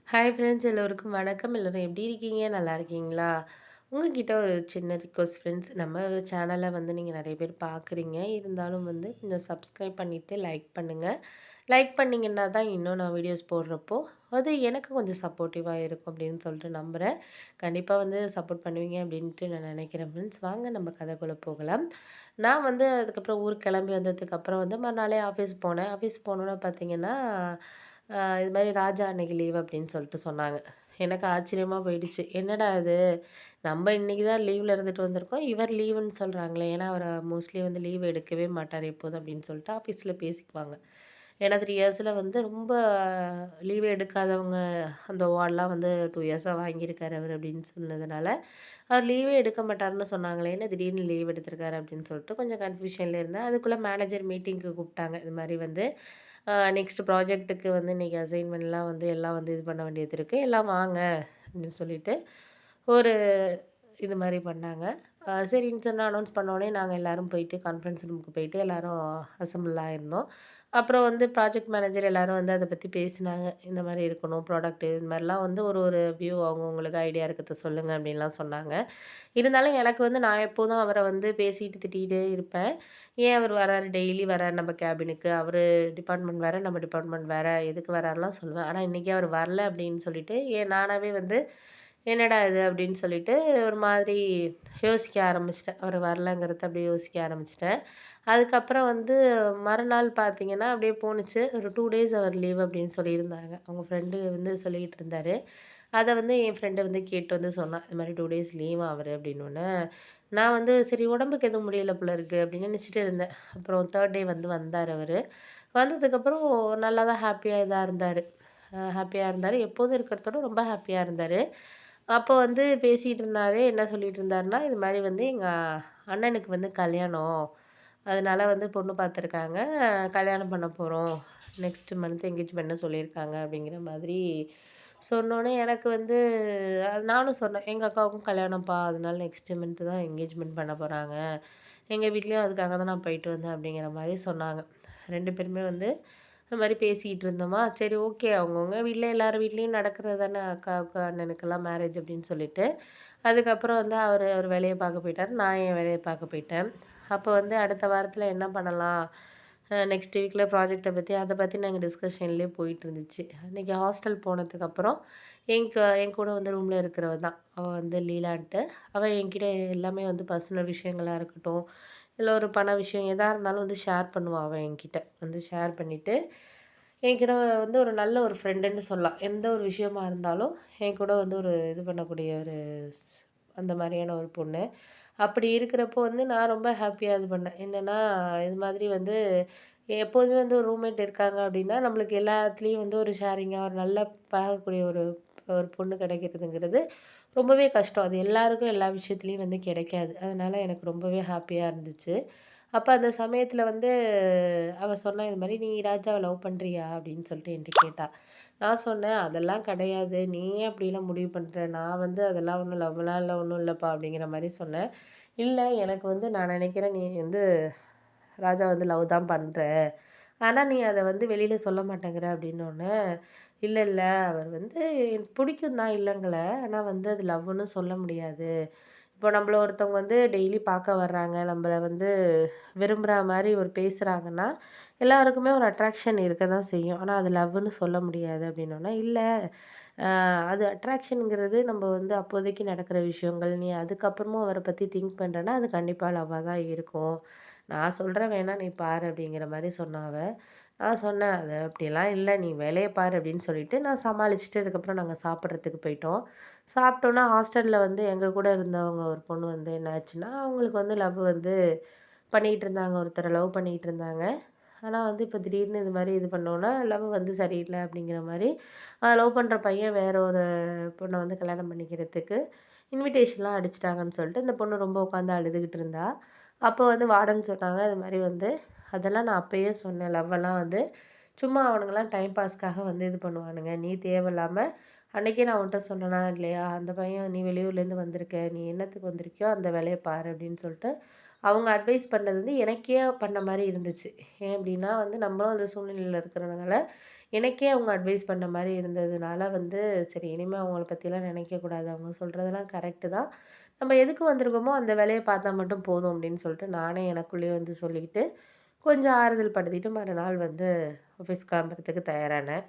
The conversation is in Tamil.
ஹாய் ஃப்ரெண்ட்ஸ் எல்லோருக்கும் வணக்கம். எல்லோரும் எப்படி இருக்கீங்க? நல்லா இருக்கீங்களா? உங்ககிட்ட ஒரு சின்ன ரிக்வெஸ்ட் ஃப்ரெண்ட்ஸ். நம்ம சேனல வந்து நீங்க நெறைய பேர் பார்க்குறீங்க. இருந்தாலும் வந்து கொஞ்சம் சப்ஸ்கிரைப் பண்ணிட்டு லைக் பண்ணுங்க. லைக் பண்ணீங்கன்னா தான் இன்னும் நான் வீடியோஸ் போடுறப்போ, அது எனக்கு கொஞ்சம் சப்போர்ட்டிவா இருக்கும் அப்படின்னு சொல்லிட்டு நம்புறேன். கண்டிப்பா வந்து சப்போர்ட் பண்ணுவீங்க அப்படின்ட்டு நான் நெனைக்கிறேன் ஃப்ரெண்ட்ஸ். வாங்க நம்ம கதைக்குள்ள போகலாம். நான் வந்து அதுக்கப்புறம் ஊருக்கு கிளம்பி வந்ததுக்கப்புறம் வந்து மறுநாளே ஆஃபீஸ் போனேன். ஆஃபீஸ் போனோனே பார்த்தீங்கன்னா, இது மாரி ராஜா அன்னைக்கு லீவ் அப்படின்னு சொல்லிட்டு சொன்னாங்க. எனக்கு ஆச்சரியமா போயிடுச்சு. என்னடா இது! நம்ம இன்னைக்கு தான் லீவ்ல இருந்துட்டு வந்திருக்கோம். இவர் லீவுன்னு சொல்றாங்களே! ஏன்னா, அவரு மோஸ்ட்லி வந்து லீவ் எடுக்கவே மாட்டாரு எப்போதும் அப்படின்னு சொல்லிட்டு ஆஃபீஸ்ல பேசிக்குவாங்க. ஏன்னா 3 இயர்ஸ்ல வந்து ரொம்ப லீவ் எடுக்காதவங்க அந்த அவார்ட்லாம் வந்து 2 இயர்ஸா வாங்கியிருக்காரு அவரு அப்படின்னு சொன்னதுனால, அவர் லீவே எடுக்க மாட்டாருன்னு சொன்னாங்களே! என்ன திடீர்னு லீவ் எடுத்திருக்காரு அப்படின்னு சொல்லிட்டு கொஞ்சம் கன்ஃப்யூஷன்ல இருந்தேன். அதுக்குள்ள மேனேஜர் மீட்டிங்க்கு கூப்பிட்டாங்க. இது மாரி வந்து நெக்ஸ்ட் ப்ராஜெக்ட்டுக்கு வந்து இன்னைக்கு அசைன்மென்ட்லாம் வந்து எல்லாம் வந்து இது பண்ண வேண்டியது இருக்கு. எல்லாம் வாங்க அப்படின்னு சொல்லிட்டு ஒரு இது மாரி பண்ணாங்க. சரின்னு சொன்னா அனௌன்ஸ் பண்ணோனே நாங்க எல்லாரும் போயிட்டு கான்ஃபரன்ஸ் ரூமுக்கு போயிட்டு எல்லாரும் அசெம்பிள் ஆயிருந்தோம். அப்புறம் வந்து ப்ராஜெக்ட் மேனேஜர் எல்லாரும் வந்து அத பத்தி பேசினாங்க. இந்த மாரி இருக்கணும் ப்ராடக்ட் இது மாரிலாம் வந்து ஒரு ஒரு வியூ அவங்கவங்களுக்கு ஐடியா இருக்கிறத சொல்லுங்க அப்படின்லாம் சொன்னாங்க. இருந்தாலும் எனக்கு வந்து நான் எப்போதும் அவர வந்து பேசிட்டு திட்டிட்டே இருப்பேன். ஏன் அவரு வராரு டெய்லி வராரு நம்ம கேபினுக்கு. அவரு டிபார்ட்மெண்ட் வேற, நம்ம டிபார்ட்மெண்ட் வேற. எதுக்கு வராருலாம் சொல்லுவேன். ஆனா இன்னைக்கு அவரு வரல அப்படின்னு சொல்லிட்டு, நானாவே வந்து என்னடா இது அப்படின்னு சொல்லிட்டு ஒரு மாதிரி யோசிக்க ஆரம்பிச்சுட்டேன். அவரு வரலங்கிறத அப்படியே யோசிக்க ஆரம்பிச்சுட்டேன். அதுக்கப்புறம் வந்து மறுநாள் பார்த்தீங்கன்னா, அப்படியே போணுச்சு. ஒரு 2 டேஸ் அவர் லீவ் அப்படின்னு சொல்லியிருந்தாங்க. அவங்க ஃப்ரெண்டு வந்து சொல்லிக்கிட்டு இருந்தாரு. அத வந்து என் ஃப்ரெண்டு வந்து கேட்டு வந்து சொன்னா. "இது மாரி 2 டேஸ் லீவா அவரு" அப்படின்னோனே, நான் வந்து சரி உடம்புக்கு எதுவும் முடியல போல இருக்கு அப்படின்னு நினைச்சுட்டு இருந்தேன். அப்புறம் 3 டே வந்து வந்தாரு அவரு. வந்ததுக்கப்புறம் நல்லா தான் ஹேப்பியா இதா இருந்தாரு. ஹேப்பியா இருந்தாரு. எப்போதும் இருக்கிறத விட ரொம்ப ஹேப்பியா இருந்தாரு. அப்போ வந்து பேசிட்டு இருந்தாரு. என்ன சொல்லிட்டு இருந்தாருன்னா, "இது மாரி வந்து எங்க அண்ணனுக்கு வந்து கல்யாணம். அதனால வந்து பொண்ணு பார்த்துருக்காங்க. கல்யாணம் பண்ண போறோம். நெக்ஸ்ட் மந்த் என்கேஜ்மெண்ட்ன்னு சொல்லியிருக்காங்க." அப்படிங்கிற மாதிரி சொன்னோனே எனக்கு வந்து நானும் சொன்னேன், "எங்க அக்காவுக்கும் கல்யாணம்ப்பா. அதனால நெக்ஸ்ட் மந்த் தான் என்கேஜ்மெண்ட் பண்ண போறாங்க. எங்க வீட்லயும் அதுக்காக தான் நான் போயிட்டு வந்தேன்." அப்படிங்கிற மாரி சொன்னாங்க. 2 பேருமே வந்து இந்த மாரி பேசிட்டு இருந்தோமா, சரி ஓகே அவங்கவங்க வீட்ல எல்லார் வீட்லயும் நடக்கிறது தானே அக்காவுக்கு, அண்ணனுக்கெல்லாம் மேரேஜ் அப்படின்னு சொல்லிட்டு, அதுக்கப்புறம் வந்து அவரு அவர் வேலைய பார்க்க போயிட்டாரு. நான் என் வேலைய பார்க்க போயிட்டேன். அப்போ வந்து அடுத்த வாரத்தில என்ன பண்ணலாம்? நெக்ஸ்ட் வீக்ல ப்ராஜெக்ட்ட பத்தி அத பத்தி நாங்க டிஸ்கஷன்லயே போயிட்டு இருந்துச்சு. அன்னைக்கு ஹாஸ்டல் போனதுக்கப்புறம் என் கூட வந்து ரூம்ல இருக்கிறவ தான். அவ வந்து லீலான்ட்டு. அவ என்கிட்ட எல்லாமே வந்து பர்சனல் விஷயங்களா இருக்கட்டும், இல்ல ஒரு பண விஷயம் எதா இருந்தாலும் வந்து ஷேர் பண்ணுவா அவ என்கிட்ட. வந்து ஷேர் பண்ணிட்டு, என்கிட்ட வந்து ஒரு நல்ல ஒரு ஃப்ரெண்டுன்னு சொல்லலாம். எந்த ஒரு விஷயமா இருந்தாலும் என் கூட வந்து ஒரு இது பண்ணக்கூடிய ஒரு ஸ் அந்த மாரியான ஒரு பொண்ணு. அப்படி இருக்கிறப்போ வந்து நான் ரொம்ப ஹேப்பியா இது பண்ணேன். என்னன்னா, இது மாதிரி வந்து எப்போதுமே வந்து ஒரு ரூம்மேட் இருக்காங்க அப்படின்னா, நம்மளுக்கு எல்லாத்துலயும் வந்து ஒரு ஷேரிங்கா ஒரு நல்லா பழகக்கூடிய ஒரு ஒரு பொண்ணு கிடைக்கிறதுங்கிறது ரொம்பவே கஷ்டம். அது எல்லாருக்கும் எல்லா விஷயத்துலயும் வந்து கிடைக்காது. அதனால எனக்கு ரொம்பவே ஹேப்பியா இருந்துச்சு. அப்ப அந்த சமயத்துல வந்து அவ சொன்னா, "இது மாரி நீ ராஜாவ லவ் பண்றியா?" அப்படின்னு சொல்லிட்டு என்ட்ட கேட்டா. நான் சொன்னேன், "அதெல்லாம் கிடையாது. நீ ஏன் அப்படிலாம் முடிவு பண்ற? நான் வந்து அதெல்லாம் ஒண்ணும் லவ்லாம் இல்ல, ஒண்ணும் இல்லப்பா" அப்படிங்கிற மாரி சொன்னேன். "இல்ல எனக்கு வந்து நான் நினைக்கிறேன் நீ வந்து ராஜா வந்து லவ் தான் பண்ற. ஆனா நீ அத வந்து வெளியில சொல்ல மாட்டேங்கிற" அப்படின்னோனே, "இல்ல, இல்ல அவர் வந்து எனக்கு பிடிக்கும் தான் இல்லங்கல. ஆனா வந்து அது லவ்வுன்னு சொல்ல முடியாது." இப்போ நம்மள ஒருத்தவங்க வந்து டெய்லி பார்க்க வர்றாங்க. நம்மள வந்து விரும்புறா மாரி ஒரு பேசுறாங்கன்னா, எல்லாருக்குமே ஒரு அட்ராக்ஷன் இருக்க தான் செய்யும். ஆனா அது லவ்வுன்னு சொல்ல முடியாது அப்படின்னோனே, "இல்ல அது அட்ராக்ஷன்ங்கிறது நம்ம வந்து அப்போதைக்கு நடக்கிற விஷயங்கள். நீ அதுக்கப்புறமும் அவர பத்தி திங்க் பண்றன்னா, அது கண்டிப்பா லவ்வா தான் இருக்கும். நான் சொல்றேன் வேணா நீ பாரு" அப்படிங்கிற மாரி சொன்னா அவ. நான் சொன்னேன், "அது அப்படிலாம் இல்ல. நீ வேலைய பாரு" அப்படின்னு சொல்லிட்டு நான் சமாளிச்சுட்டு அதுக்கப்புறம் நாங்க சாப்பிடுறதுக்கு போயிட்டோம். சாப்பிட்டோன்னா ஹாஸ்டல்ல வந்து எங்க கூட இருந்தவங்க ஒரு பொண்ணு வந்து என்ன ஆச்சுன்னா, அவங்களுக்கு வந்து லவ் வந்து பண்ணிட்டு இருந்தாங்க. ஒருத்தர லவ் பண்ணிட்டு இருந்தாங்க. ஆனா வந்து இப்ப திடீர்னு இது மாரி இது பண்ணோம்னா, லவ் வந்து சரியில்ல அப்படிங்கிற மாரி, லவ் பண்ற பையன் வேற ஒரு பொண்ண வந்து கல்யாணம் பண்ணிக்கிறதுக்கு இன்விடேஷன்லாம் அடிச்சுட்டாங்கன்னு சொல்லிட்டு, இந்த பொண்ணு ரொம்ப உட்காந்து அழுதுகிட்டு இருந்தா. அப்போ வந்து வார்டன் சொன்னாங்க, "இது மாரி வந்து அதெல்லாம் நான் அப்பயே சொன்னேன். லவ்வெல்லாம் வந்து சும்மா அவனுங்கலாம் டைம் பாஸ்க்காக வந்து இது பண்ணுவானுங்க. நீ தேவையில்லாம அன்னைக்கே நான் உன்ட்ட சொன்னனா இல்லையா? அந்த பையன் நீ வெளியூர்லேருந்து வந்திருக்க. நீ என்னத்துக்கு வந்திருக்கியோ அந்த வேலைய பாரு" அப்படின்னு சொல்லிட்டு, அவங்க அட்வைஸ் பண்ணது வந்து எனக்கே பண்ண மாரி இருந்துச்சு. ஏன் அப்படின்னா வந்து நம்மளும் அந்த சூழ்நிலையில இருக்கிறதுனால, எனக்கே அவங்க அட்வைஸ் பண்ண மாரி இருந்ததுனால வந்து, சரி இனிமே அவங்கள பத்திலாம் நினைக்கக்கூடாது. அவங்க சொல்றதெல்லாம் கரெக்ட்டு தான். நம்ம எதுக்கு வந்திருக்கோமோ அந்த வேலைய பார்த்தா மட்டும் போதும் அப்படின்னு சொல்லிட்டு, நானே எனக்குள்ளேயே வந்து சொல்லிக்கிட்டு, கொஞ்சம் ஆறுதல் படுத்திட்டு மறுநாள் வந்து ஆஃபீஸ் கிளம்புறதுக்கு தயாரானேன்.